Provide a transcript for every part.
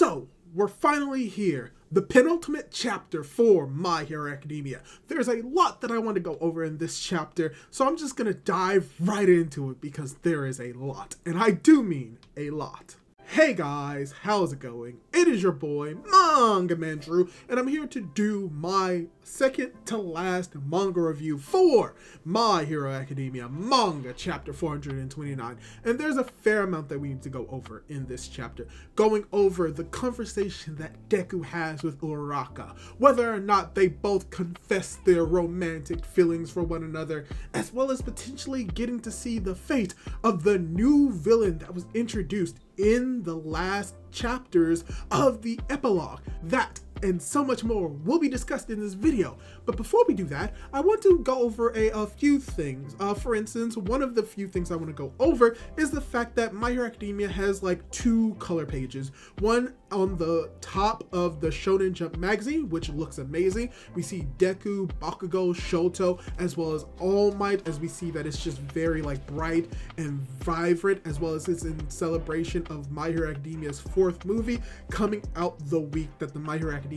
So, we're finally here. The penultimate chapter for My Hero Academia. There's a lot that I want to go over in this chapter, so I'm just gonna dive right into it because there is a lot. And I do mean a lot. Hey guys, how's it going? It is your boy, Manga Man Drew, and I'm here to do my second to last manga review for My Hero Academia Manga Chapter 429. And there's a fair amount that we need to go over in this chapter, going over the conversation that Deku has with Uraraka, whether or not they both confess their romantic feelings for one another, as well as potentially getting to see the fate of the new villain that was introduced in the last chapters of the epilogue. That and so much more will be discussed in this video. But before we do that, I want to go over a few things. For instance, one of the few things I want to go over is the fact that My Hero Academia has like two color pages. One on the top of the Shonen Jump magazine, which looks amazing. We see Deku, Bakugo, Shoto, as well as All Might, as we see that it's just very like bright and vibrant, as well as it's in celebration of My Hero Academia's fourth movie coming out the week that the My Hero Academia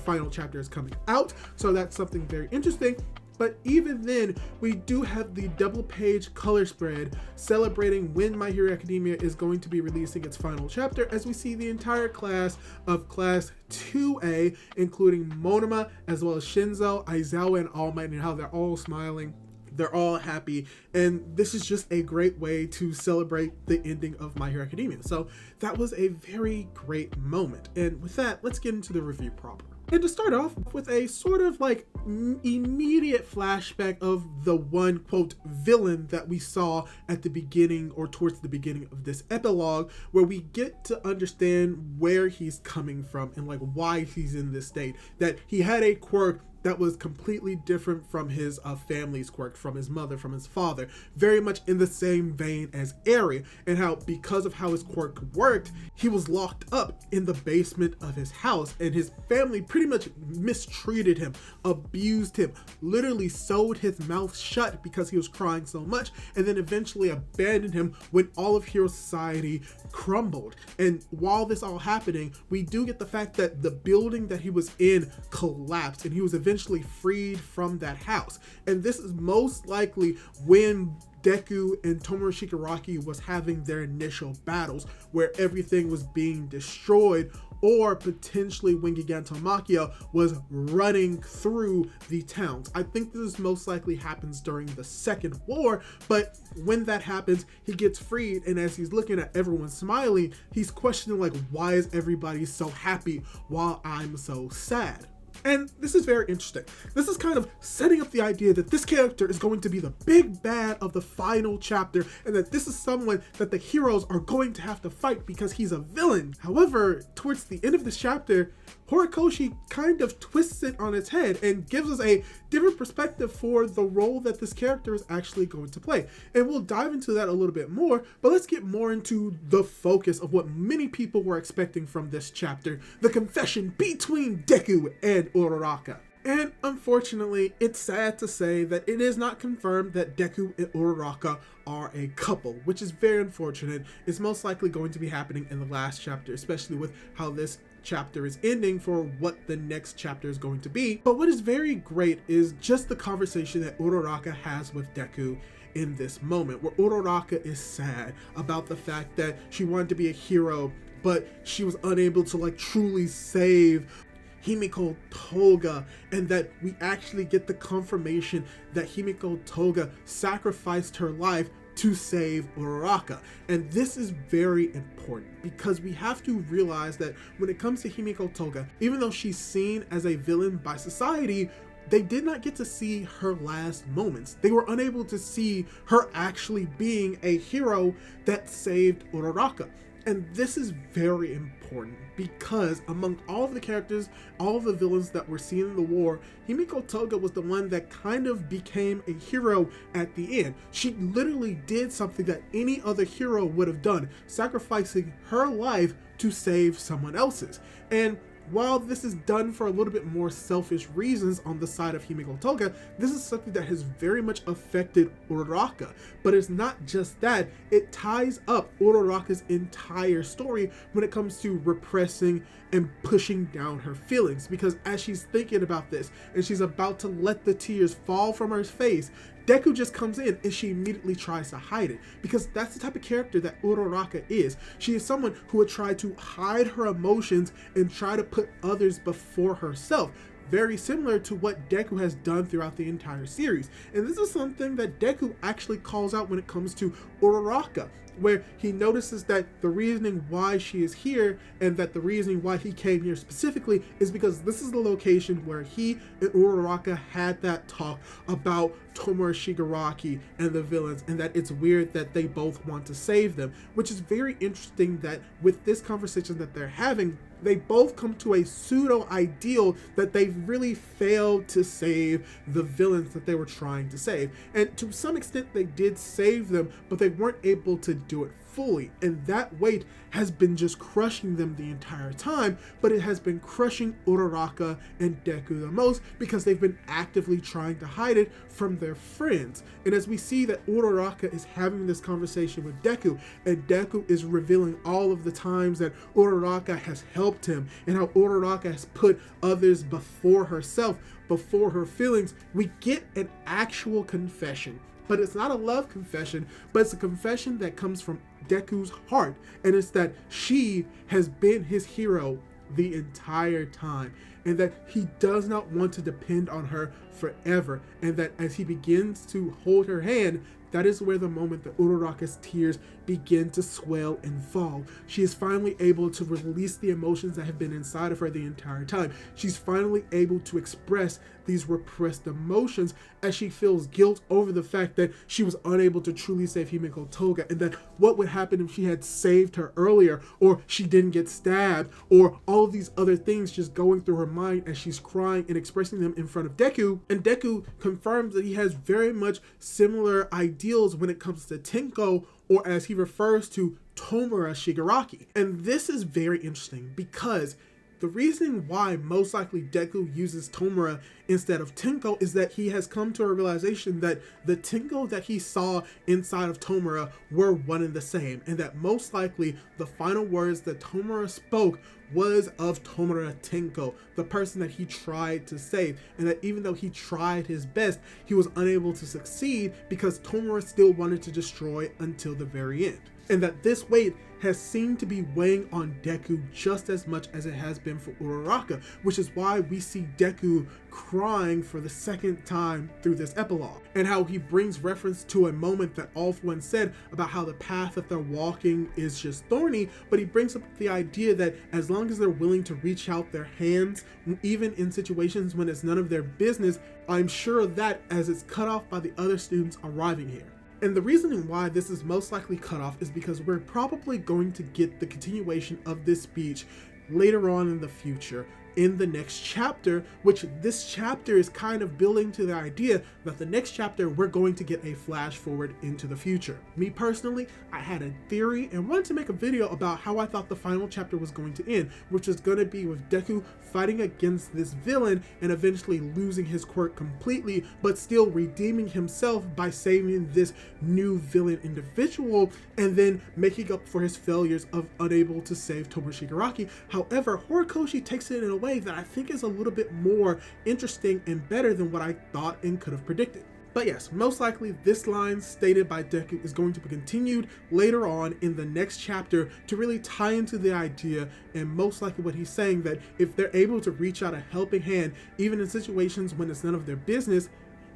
final chapter is coming out. So that's something very interesting. But even then, we do have the double page color spread celebrating when My Hero Academia is going to be releasing its final chapter, as we see the entire class of Class 2A, including Monoma, as well as Shinzo, Aizawa, and All Might, and how they're all smiling. They're all happy, and this is just a great way to celebrate the ending of My Hero Academia. So that was a very great moment. And with that, let's get into the review proper. And to start off with a sort of like immediate flashback of the one quote villain that we saw at the beginning or towards the beginning of this epilogue, where we get to understand where he's coming from and like why he's in this state, that he had a quirk that was completely different from his family's quirk, from his mother, from his father, very much in the same vein as Eri, and how because of how his quirk worked, he was locked up in the basement of his house, and his family pretty much mistreated him, abused him, literally sewed his mouth shut because he was crying so much, and then eventually abandoned him when all of Hero Society crumbled. And while this all happening, we do get the fact that the building that he was in collapsed, and he was eventually freed from that house. And this is most likely when Deku and Tomoe Shigaraki was having their initial battles, where everything was being destroyed, or potentially when Gigantomachia was running through the towns. I think this most likely happens during the second war, but when that happens, he gets freed, and as he's looking at everyone smiling, he's questioning like, why is everybody so happy while I'm so sad? And this is very interesting. This is kind of setting up the idea that this character is going to be the big bad of the final chapter, and that this is someone that the heroes are going to have to fight because he's a villain. However, towards the end of this chapter, Horikoshi kind of twists it on its head and gives us a different perspective for the role that this character is actually going to play. And we'll dive into that a little bit more, but let's get more into the focus of what many people were expecting from this chapter, the confession between Deku and Uraraka. And unfortunately, it's sad to say that it is not confirmed that Deku and Uraraka are a couple, which is very unfortunate. It's most likely going to be happening in the last chapter, especially with how this chapter is ending for what the next chapter is going to be. But what is very great is just the conversation that Uraraka has with Deku in this moment, where Uraraka is sad about the fact that she wanted to be a hero, but she was unable to like truly save Himiko Toga, and that we actually get the confirmation that Himiko Toga sacrificed her life to save Uraraka. And this is very important because we have to realize that when it comes to Himiko Toga, even though she's seen as a villain by society, they did not get to see her last moments. They were unable to see her actually being a hero that saved Uraraka. And this is very important because among all of the characters, all of the villains that were seen in the war, Himiko Toga was the one that kind of became a hero at the end. She literally did something that any other hero would have done, sacrificing her life to save someone else's. And while this is done for a little bit more selfish reasons on the side of Himiko Toga, this is something that has very much affected Uraraka. But it's not just that, it ties up Uraraka's entire story when it comes to repressing and pushing down her feelings, because as she's thinking about this and she's about to let the tears fall from her face, Deku just comes in and she immediately tries to hide it, because that's the type of character that Uraraka is. She is someone who would try to hide her emotions and try to put others before herself. Very similar to what Deku has done throughout the entire series. And this is something that Deku actually calls out when it comes to Uraraka, where he notices that the reasoning why she is here and that the reasoning why he came here specifically is because this is the location where he and Uraraka had that talk about Tomura Shigaraki and the villains, and that it's weird that they both want to save them, which is very interesting that with this conversation that they're having, they both come to a pseudo ideal that they've really failed to save the villains that they were trying to save. And to some extent they did save them, but they weren't able to do it fully, and that weight has been just crushing them the entire time, but it has been crushing Uraraka and Deku the most because they've been actively trying to hide it from their friends. And as we see that Uraraka is having this conversation with Deku, and Deku is revealing all of the times that Uraraka has helped him and how Uraraka has put others before herself, before her feelings, we get an actual confession. But it's not a love confession, but it's a confession that comes from Deku's heart, and it's that she has been his hero the entire time, and that he does not want to depend on her forever, and that as he begins to hold her hand, that is where the moment that Uraraka's tears begin to swell and fall. She is finally able to release the emotions that have been inside of her the entire time. She's finally able to express these repressed emotions as she feels guilt over the fact that she was unable to truly save Himiko Toga, and that what would happen if she had saved her earlier, or she didn't get stabbed, or all of these other things just going through her mind as she's crying and expressing them in front of Deku. And Deku confirms that he has very much similar ideals when it comes to Tenko, or as he refers to Tomura Shigaraki. And this is very interesting because the reason why most likely Deku uses Tomura instead of Tenko is that he has come to a realization that the Tenko that he saw inside of Tomura were one and the same, and that most likely the final words that Tomura spoke was of Tomura Tenko, the person that he tried to save, and that even though he tried his best, he was unable to succeed because Tomura still wanted to destroy until the very end. And that this weight has seemed to be weighing on Deku just as much as it has been for Uraraka, which is why we see Deku crying for the second time through this epilogue, and how he brings reference to a moment that All For One said about how the path that they're walking is just thorny, but he brings up the idea that as long as they're willing to reach out their hands, even in situations when it's none of their business, I'm sure of that, as it's cut off by the other students arriving here. And the reasoning why this is most likely cut off is because we're probably going to get the continuation of this speech later on in the future in the next chapter, which this chapter is kind of building to the idea that the next chapter we're going to get a flash forward into the future. Me personally, I had a theory and wanted to make a video about how I thought the final chapter was going to end, which is going to be with Deku fighting against this villain and eventually losing his quirk completely, but still redeeming himself by saving this new villain individual and then making up for his failures of unable to save Tomura Shigaraki. However, Horikoshi takes it in a way that I think is a little bit more interesting and better than what I thought and could have predicted. But yes, most likely this line stated by Deku is going to be continued later on in the next chapter to really tie into the idea, and most likely what he's saying, that if they're able to reach out a helping hand even in situations when it's none of their business,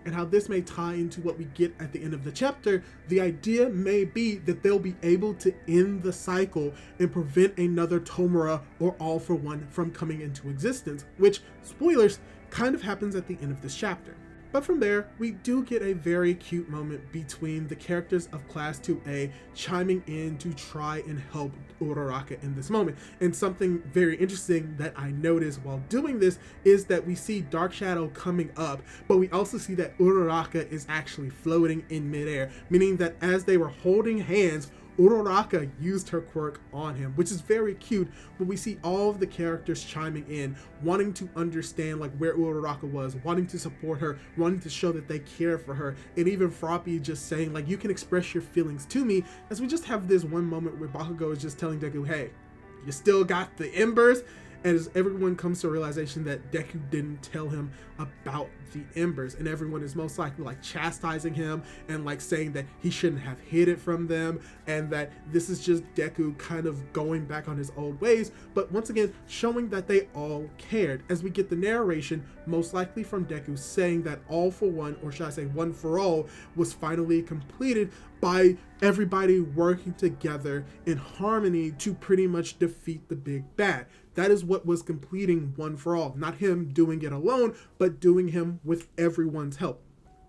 and how this may tie into what we get at the end of the chapter, the idea may be that they'll be able to end the cycle and prevent another Tomura or All For One from coming into existence, which, spoilers, kind of happens at the end of this chapter. But from there, we do get a very cute moment between the characters of Class 2A chiming in to try and help Uraraka in this moment. And something very interesting that I noticed while doing this is that we see Dark Shadow coming up, but we also see that Uraraka is actually floating in midair, meaning that as they were holding hands, Uraraka used her quirk on him, which is very cute, but we see all of the characters chiming in, wanting to understand like where Uraraka was, wanting to support her, wanting to show that they care for her, and even Froppy just saying like, you can express your feelings to me, as we just have this one moment where Bakugo is just telling Deku, hey, you still got the embers? And as everyone comes to a realization that Deku didn't tell him about the embers, and everyone is most likely like chastising him and like saying that he shouldn't have hid it from them, and that this is just Deku kind of going back on his old ways, but once again showing that they all cared, as we get the narration most likely from Deku saying that All for One, or should I say One for All, was finally completed by everybody working together in harmony to pretty much defeat the big bad. That is what was completing One for All. Not him doing it alone, but doing him with everyone's help.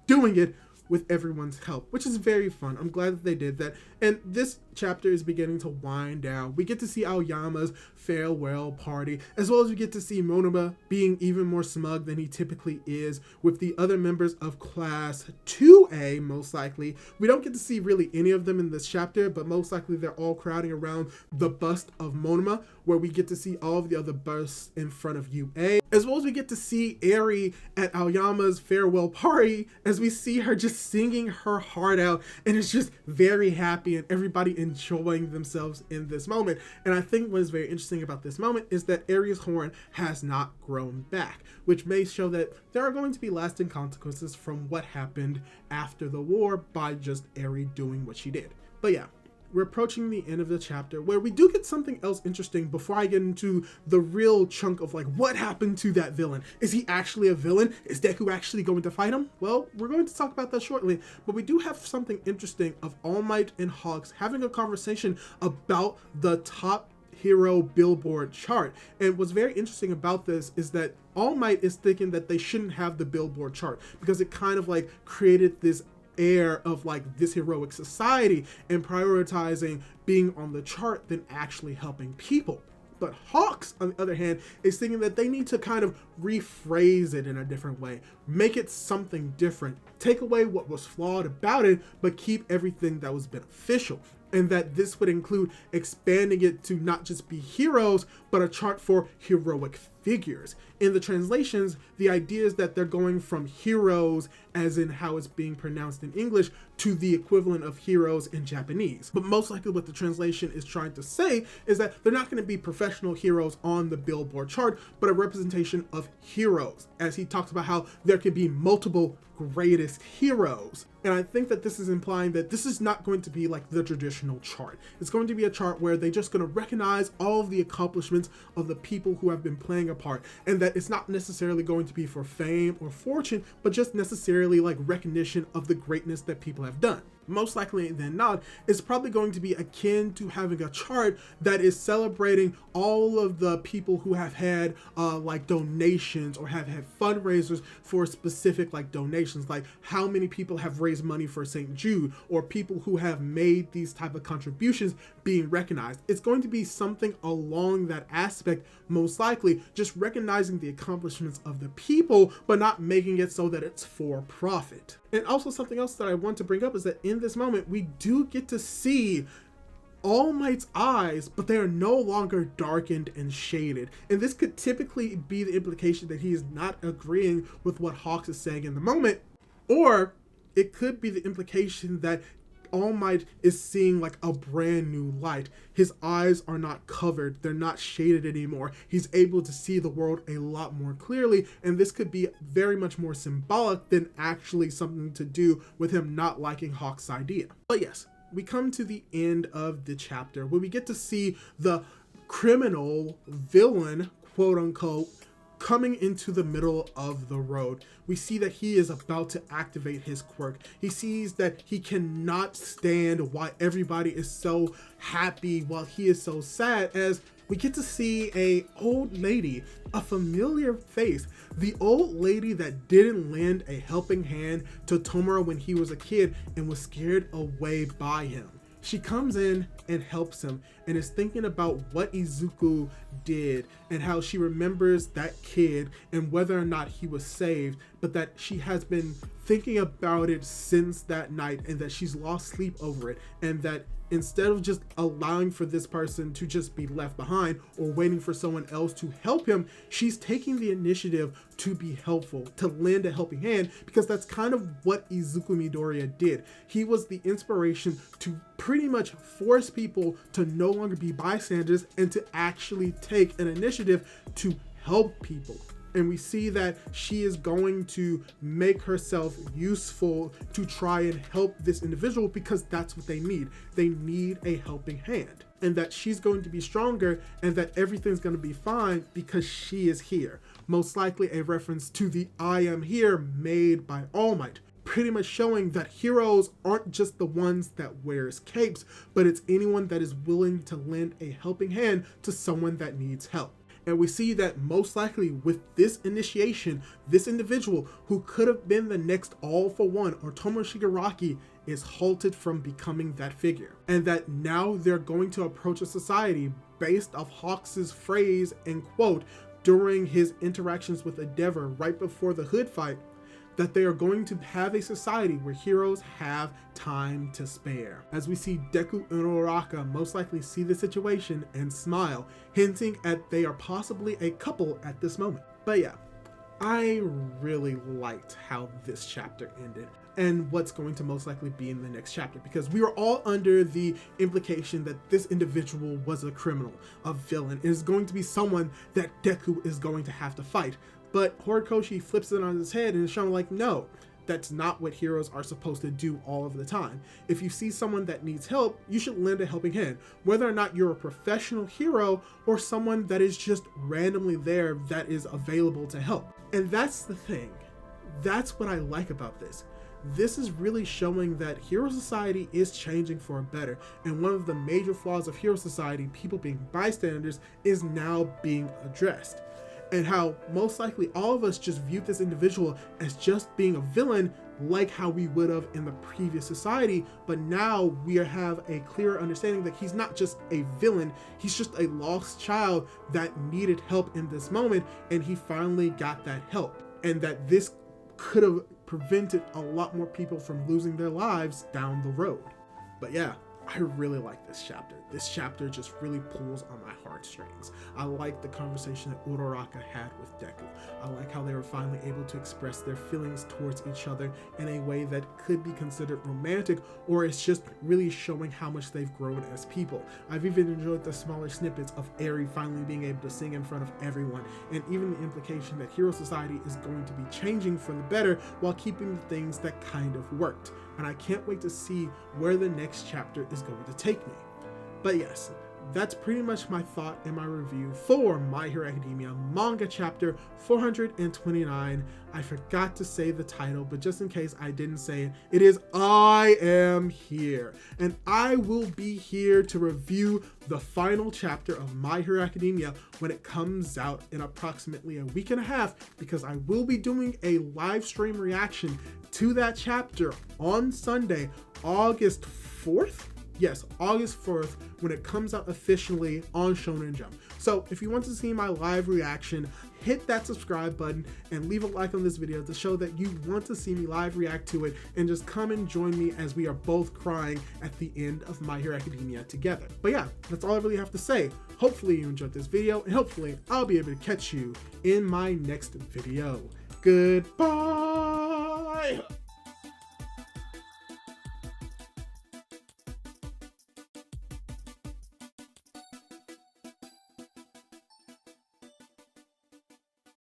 Doing it with everyone's help, which is very fun. I'm glad that they did that. And this chapter is beginning to wind down. We get to see Aoyama's farewell party, as well as we get to see Monoma being even more smug than he typically is with the other members of Class 2A, most likely. We don't get to see really any of them in this chapter, but most likely they're all crowding around the bust of Monoma, where we get to see all of the other busts in front of UA, as well as we get to see Eri at Aoyama's farewell party, as we see her just singing her heart out, and it's just very happy and everybody enjoying themselves in this moment. And I think what is very interesting about this moment is that Eri's horn has not grown back, which may show that there are going to be lasting consequences from what happened after the war by just Eri doing what she did. But yeah, we're approaching the end of the chapter, where we do get something else interesting before I get into the real chunk of like what happened to that villain. Is he actually a villain? Is Deku actually going to fight him? Well, we're going to talk about that shortly, but we do have something interesting of All Might and Hawks having a conversation about the top hero billboard chart. And what's very interesting about this is that All Might is thinking that they shouldn't have the billboard chart because it kind of like created this air of like this heroic society and prioritizing being on the chart than actually helping people. But Hawks, on the other hand, is thinking that they need to kind of rephrase it in a different way, make it something different, take away what was flawed about it, but keep everything that was beneficial. And that this would include expanding it to not just be heroes, but a chart for heroic figures. In the translations, the idea is that they're going from heroes, as in how it's being pronounced in English, to the equivalent of heroes in Japanese. But most likely what the translation is trying to say is that they're not going to be professional heroes on the billboard chart, but a representation of heroes, as he talks about how there could be multiple greatest heroes. And I think that this is implying that this is not going to be like the traditional chart. It's going to be a chart where they're just going to recognize all of the accomplishments of the people who have been playing a part, and that it's not necessarily going to be for fame or fortune, but just necessarily like recognition of the greatness that people have done. Most likely than not, it's probably going to be akin to having a chart that is celebrating all of the people who have had like donations or have had fundraisers for specific like donations, like how many people have raised money for St. Jude, or people who have made these type of contributions being recognized. It's going to be something along that aspect, most likely, just recognizing the accomplishments of the people, but not making it so that it's for profit. And also something else that I want to bring up is that in this moment, we do get to see All Might's eyes, but they are no longer darkened and shaded. And this could typically be the implication that he is not agreeing with what Hawks is saying in the moment, or it could be the implication that All Might is seeing like a brand new light. His eyes are not covered, they're not shaded anymore. He's able to see the world a lot more clearly, and this could be very much more symbolic than actually something to do with him not liking Hawk's idea. But yes, we come to the end of the chapter where we get to see the criminal villain, quote unquote, coming into the middle of the road. We see that he is about to activate his quirk. He sees that he cannot stand why everybody is so happy while he is so sad, as we get to see a old lady, a familiar face, the old lady that didn't lend a helping hand to Tomura when he was a kid and was scared away by him. She comes in and helps him, and is thinking about what Izuku did and how she remembers that kid and whether or not he was saved, but that she has been thinking about it since that night and that she's lost sleep over it, and that instead of just allowing for this person to just be left behind or waiting for someone else to help him, she's taking the initiative to be helpful, to lend a helping hand, because that's kind of what Izuku Midoriya did. He was the inspiration to pretty much force people to no longer be bystanders and to actually take an initiative to help people. And we see that she is going to make herself useful to try and help this individual because that's what they need. They need a helping hand. And that she's going to be stronger and that everything's going to be fine because she is here. Most likely a reference to the I am here made by All Might. Pretty much showing that heroes aren't just the ones that wears capes, but it's anyone that is willing to lend a helping hand to someone that needs help. And we see that most likely with this initiation, this individual who could have been the next All for One or Tomo Shigaraki is halted from becoming that figure. And that now they're going to approach a society based off Hawks' phrase and quote during his interactions with Endeavor right before the Hood fight, that they are going to have a society where heroes have time to spare. As we see Deku and Uraraka most likely see the situation and smile, hinting at they are possibly a couple at this moment. But yeah, I really liked how this chapter ended and what's going to most likely be in the next chapter, because we were all under the implication that this individual was a criminal, a villain, and is going to be someone that Deku is going to have to fight. But Horikoshi flips it on his head and is showing like, no, that's not what heroes are supposed to do all of the time. If you see someone that needs help, you should lend a helping hand, whether or not you're a professional hero or someone that is just randomly there that is available to help. And that's the thing. That's what I like about this. This is really showing that Hero Society is changing for a better, and one of the major flaws of Hero Society, people being bystanders, is now being addressed. And how most likely all of us just viewed this individual as just being a villain, like how we would have in the previous society, but now we have a clearer understanding that he's not just a villain, he's just a lost child that needed help in this moment, and he finally got that help. And that this could have prevented a lot more people from losing their lives down the road. But yeah, I really like this chapter. This chapter just really pulls on my heartstrings. I like the conversation that Uraraka had with Deku. I like how they were finally able to express their feelings towards each other in a way that could be considered romantic, or it's just really showing how much they've grown as people. I've even enjoyed the smaller snippets of Eri finally being able to sing in front of everyone, and even the implication that Hero Society is going to be changing for the better while keeping the things that kind of worked. And I can't wait to see where the next chapter is going to take me. But yes, that's pretty much my thought and my review for My Hero Academia manga chapter 429. I forgot to say the title, but just in case I didn't say it, it is I Am Here. And I will be here to review the final chapter of My Hero Academia when it comes out in approximately a week and a half, because I will be doing a live stream reaction to that chapter on Sunday, August 4th? Yes, August 4th, when it comes out officially on Shonen Jump. So if you want to see my live reaction, hit that subscribe button and leave a like on this video to show that you want to see me live react to it, and just come and join me as we are both crying at the end of My Hero Academia together. But yeah, that's all I really have to say. Hopefully you enjoyed this video, and hopefully I'll be able to catch you in my next video. Goodbye!